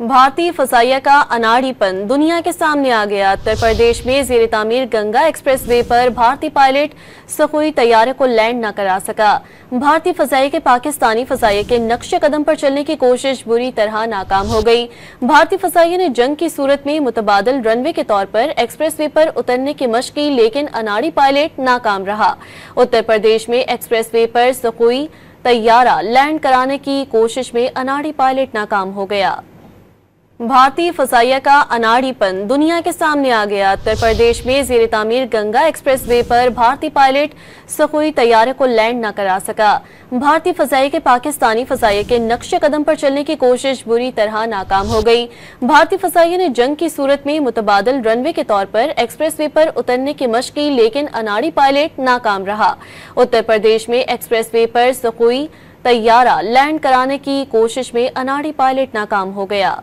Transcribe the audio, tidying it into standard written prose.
भारतीय फजाइया का अनाड़ीपन दुनिया के सामने आ गया। उत्तर प्रदेश में जेर तामीर गंगा एक्सप्रेसवे पर भारतीय पायलट सखोई तैयारे को लैंड न करा सका। भारतीय फजाइया के पाकिस्तानी फजाइया के नक्शे कदम पर चलने की कोशिश बुरी तरह नाकाम हो गई। भारतीय फजाइया ने जंग की सूरत में मुतबादल रनवे के तौर पर एक्सप्रेसवे पर उतरने की मशक की, लेकिन अनाड़ी पायलट नाकाम रहा। उत्तर प्रदेश में एक्सप्रेसवे पर सखोई तैयारा लैंड कराने की कोशिश में अनाड़ी पायलट नाकाम हो गया। भारतीय फजाइया का अनाड़ीपन दुनिया के सामने आ गया। उत्तर प्रदेश में जेर तामीर गंगा एक्सप्रेसवे पर भारतीय पायलट सखोई तैयारे को लैंड न करा सका। भारतीय फजाइया के पाकिस्तानी फजाइया के नक्शे कदम पर चलने की कोशिश बुरी तरह नाकाम हो गई। भारतीय फजाइया ने जंग की सूरत में मुतबादल रनवे के तौर पर एक्सप्रेसवे पर उतरने की मशक की, लेकिन अनाड़ी पायलट नाकाम रहा। उत्तर प्रदेश में एक्सप्रेसवे पर सखोई तैयारा लैंड कराने की कोशिश में अनाड़ी पायलट नाकाम हो गया।